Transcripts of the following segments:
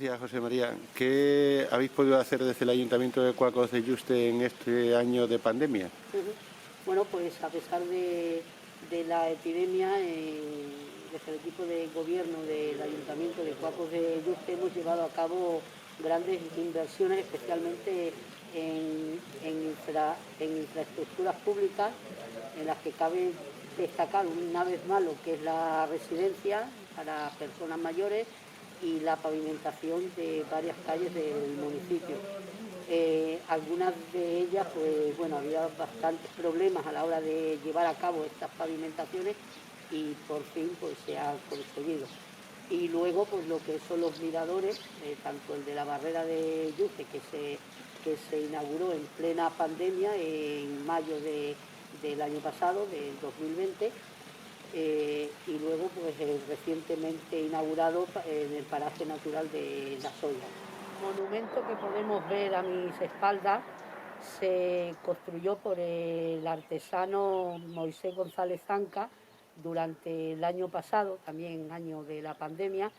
días, José María. ¿Qué habéis podido hacer desde el Ayuntamiento de Cuacos de Yuste en este año de pandemia? Bueno, pues a pesar de la epidemia, desde el equipo de gobierno del Ayuntamiento de Cuacos de Yuste hemos llevado a cabo grandes inversiones, especialmente en infraestructuras públicas, en las que cabe destacar una vez más lo que es la residencia para personas mayores y la pavimentación de varias calles del municipio. Algunas de ellas, pues bueno, había bastantes problemas a la hora de llevar a cabo estas pavimentaciones y por fin pues se ha conseguido. Y luego pues lo que son los miradores, tanto el de la barrera de Yuste, que se inauguró en plena pandemia en mayo del año pasado, del 2020, y luego pues recientemente inaugurado en el paraje natural de La Soya. El monumento que podemos ver a mis espaldas se construyó por el artesano Moisés González Zanca durante el año pasado, también año de la pandemia,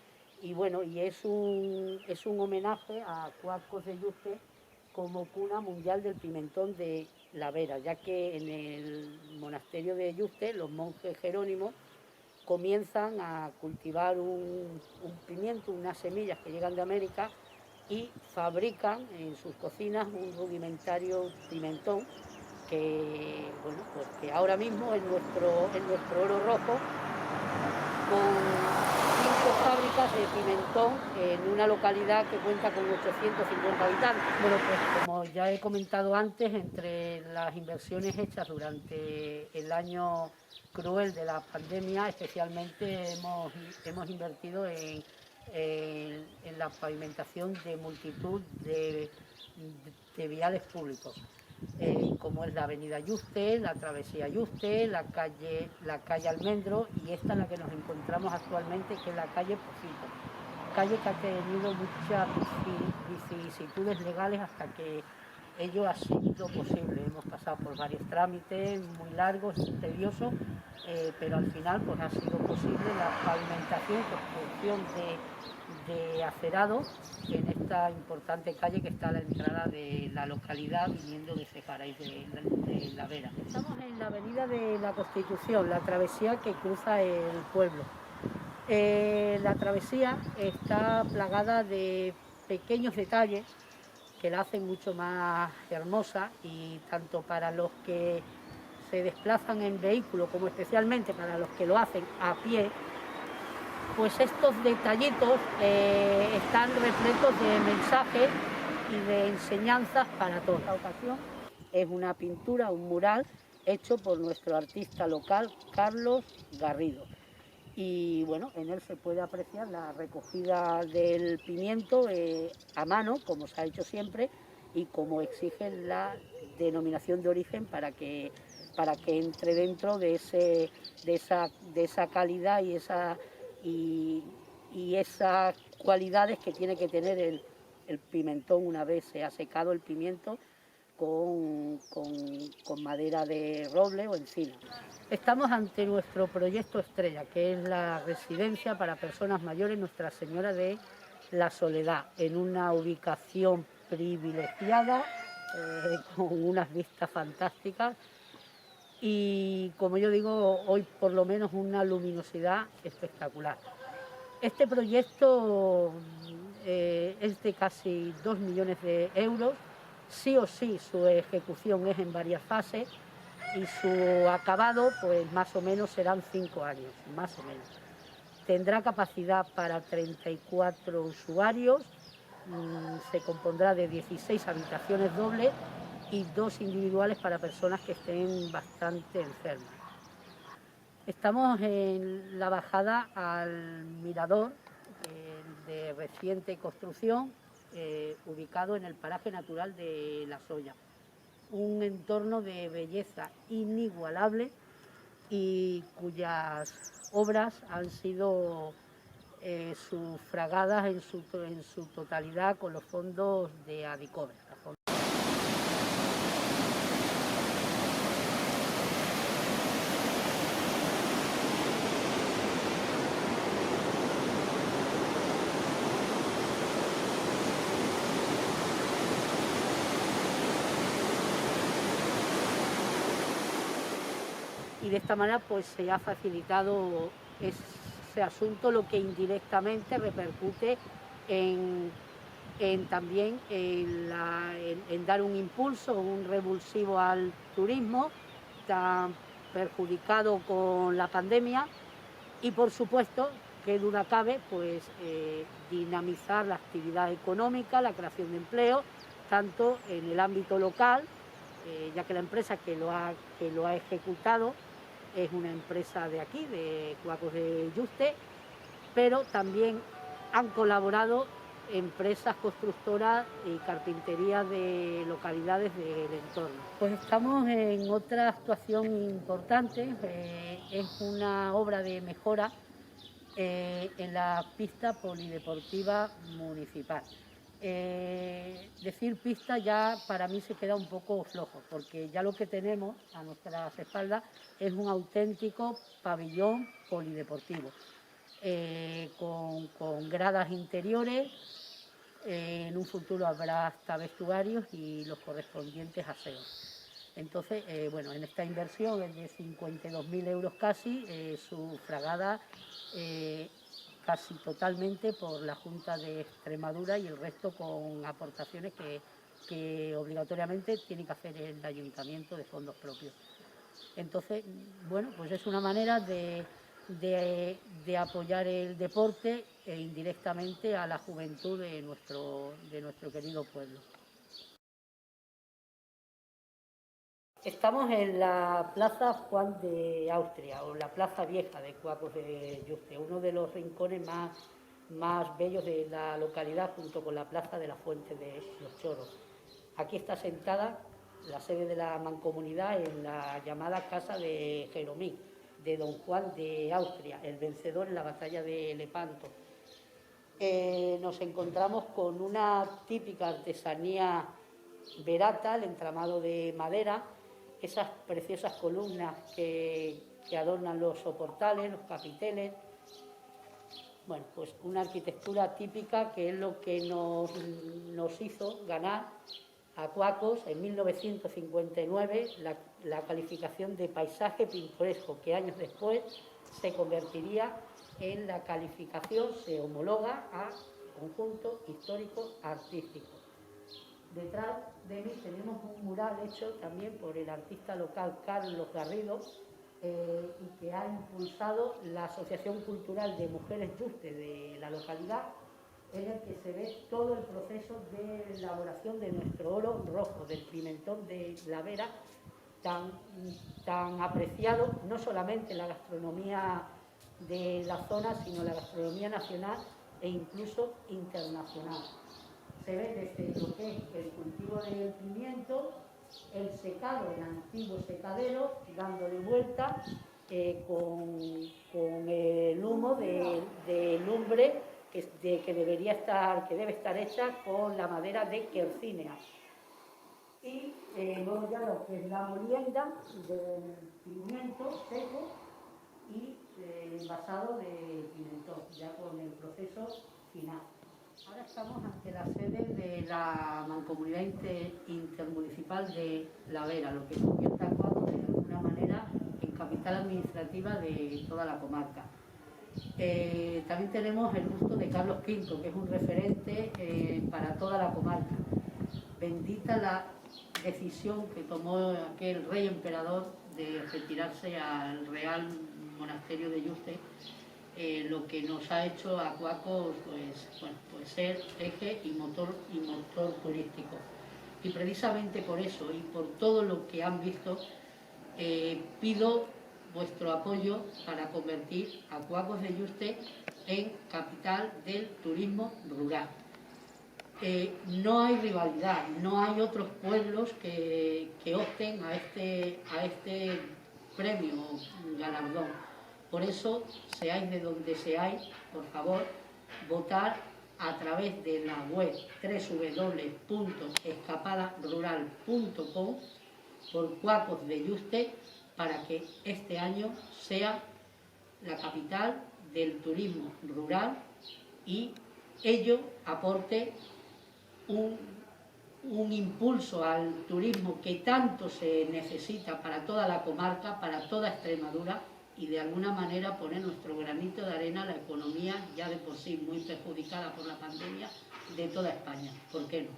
y bueno, y es un homenaje a Cuacos de Yuste como cuna mundial del pimentón de la Vera, ya que en el monasterio de Yuste los monjes jerónimos comienzan a cultivar un pimiento, unas semillas que llegan de América, y fabrican en sus cocinas un rudimentario pimentón que, bueno, pues que ahora mismo es nuestro oro rojo, con 5 fábricas de pimentón en una localidad que cuenta con 850 habitantes. Bueno, pues como ya he comentado antes, entre las inversiones hechas durante el año cruel de la pandemia, especialmente hemos invertido en la pavimentación de multitud de viales públicos, como es la avenida Yuste, la travesía Yuste, la calle Almendro, y esta en la que nos encontramos actualmente, que es la calle Pocito, calle que ha tenido muchas vicisitudes legales hasta que ello ha sido posible. Hemos pasado por varios trámites muy largos y tediosos, pero al final pues ha sido posible la pavimentación, construcción de acerado en esta importante calle que está a la entrada de la localidad, viniendo de Sejaray de la Vera. Estamos en la avenida de la Constitución, la travesía que cruza el pueblo. La travesía está plagada de pequeños detalles que la hacen mucho más hermosa, y tanto para los que se desplazan en vehículo como especialmente para los que lo hacen a pie, pues estos detallitos están repletos de mensajes y de enseñanzas para todos. Esta ocasión es una pintura, un mural hecho por nuestro artista local, Carlos Garrido. Y bueno, en él se puede apreciar la recogida del pimiento a mano, como se ha hecho siempre, y como exige la denominación de origen para que entre dentro de esa calidad y esas cualidades que tiene que tener el pimentón una vez se ha secado el pimiento con madera de roble o encina. Estamos ante nuestro proyecto estrella, que es la residencia para personas mayores Nuestra Señora de la Soledad, en una ubicación privilegiada, con unas vistas fantásticas y, como yo digo, hoy por lo menos una luminosidad espectacular. Este proyecto es de casi 2 millones de euros. Sí o sí, su ejecución es en varias fases y su acabado, pues más o menos serán 5 años, más o menos. Tendrá capacidad para 34 usuarios, se compondrá de 16 habitaciones dobles y 2 individuales para personas que estén bastante enfermas. Estamos en la bajada al mirador de reciente construcción, ubicado en el paraje natural de La Soya. Un entorno de belleza inigualable y cuyas obras han sido sufragadas en su totalidad con los fondos de Adicover. y de esta manera pues se ha facilitado ese asunto, lo que indirectamente repercute también en dar un impulso, un revulsivo al turismo tan perjudicado con la pandemia, y por supuesto, qué duda cabe, pues dinamizar la actividad económica, la creación de empleo, tanto en el ámbito local, ya que la empresa que lo ha ejecutado es una empresa de aquí, de Cuacos de Yuste, pero también han colaborado empresas constructoras y carpinterías de localidades del entorno. Pues estamos en otra actuación importante, es una obra de mejora en la pista polideportiva municipal. Decir pista ya para mí se queda un poco flojo, porque ya lo que tenemos a nuestras espaldas es un auténtico pabellón polideportivo, con gradas interiores, en un futuro habrá hasta vestuarios y los correspondientes aseos. Entonces, bueno, en esta inversión es de 52.000 euros casi, sufragada casi totalmente por la Junta de Extremadura y el resto con aportaciones que obligatoriamente tiene que hacer el Ayuntamiento de fondos propios. Entonces, bueno, pues es una manera de apoyar el deporte e indirectamente a la juventud de nuestro querido pueblo. Estamos en la Plaza Juan de Austria, o la Plaza Vieja de Cuacos de Yuste, uno de los rincones más bellos de la localidad, junto con la Plaza de la Fuente de los Choros. Aquí está sentada la sede de la Mancomunidad en la llamada Casa de Jeromín, de don Juan de Austria, el vencedor en la batalla de Lepanto. Nos encontramos con una típica artesanía verata, el entramado de madera, esas preciosas columnas que adornan los soportales, los capiteles. Bueno, pues una arquitectura típica que es lo que nos hizo ganar a Cuacos en 1959 la calificación de paisaje pintoresco, que años después se convertiría en la calificación, se homologa a conjunto histórico artístico. Detrás de mí tenemos un mural hecho también por el artista local Carlos Garrido, y que ha impulsado la Asociación Cultural de Mujeres Yuste de la localidad, en el que se ve todo el proceso de elaboración de nuestro oro rojo, del pimentón de la Vera, tan apreciado no solamente en la gastronomía de la zona, sino la gastronomía nacional e incluso internacional. Se ve desde lo que es el cultivo del pimiento, el secado, el antiguo secadero, dándole vuelta con el humo de lumbre que debe estar hecha con la madera de quercínea. Y luego ya lo que es la molienda del pimiento seco y el envasado de pimentón, ya con el proceso final. Ahora estamos ante la sede de la Mancomunidad Intermunicipal de La Vera, lo que convierte a Cuacos de alguna manera en capital administrativa de toda la comarca. También tenemos el busto de Carlos V, que es un referente para toda la comarca. Bendita la decisión que tomó aquel rey emperador de retirarse al Real Monasterio de Yuste, lo que nos ha hecho a Cuacos pues ser eje y motor turístico. Y precisamente por eso y por todo lo que han visto, pido vuestro apoyo para convertir a Cuacos de Yuste en capital del turismo rural. No hay rivalidad, no hay otros pueblos que opten a este premio galardón. Por eso, seáis de donde seáis, por favor, votar a través de la web www.escapadarural.com por Cuacos de Yuste, para que este año sea la capital del turismo rural y ello aporte un impulso al turismo que tanto se necesita para toda la comarca, para toda Extremadura, y de alguna manera poner nuestro granito de arena a la economía ya de por sí muy perjudicada por la pandemia de toda España. ¿Por qué no?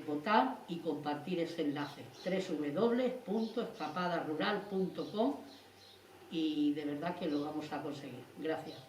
Votar y compartir ese enlace, www.escapadarural.com, y de verdad que lo vamos a conseguir. Gracias.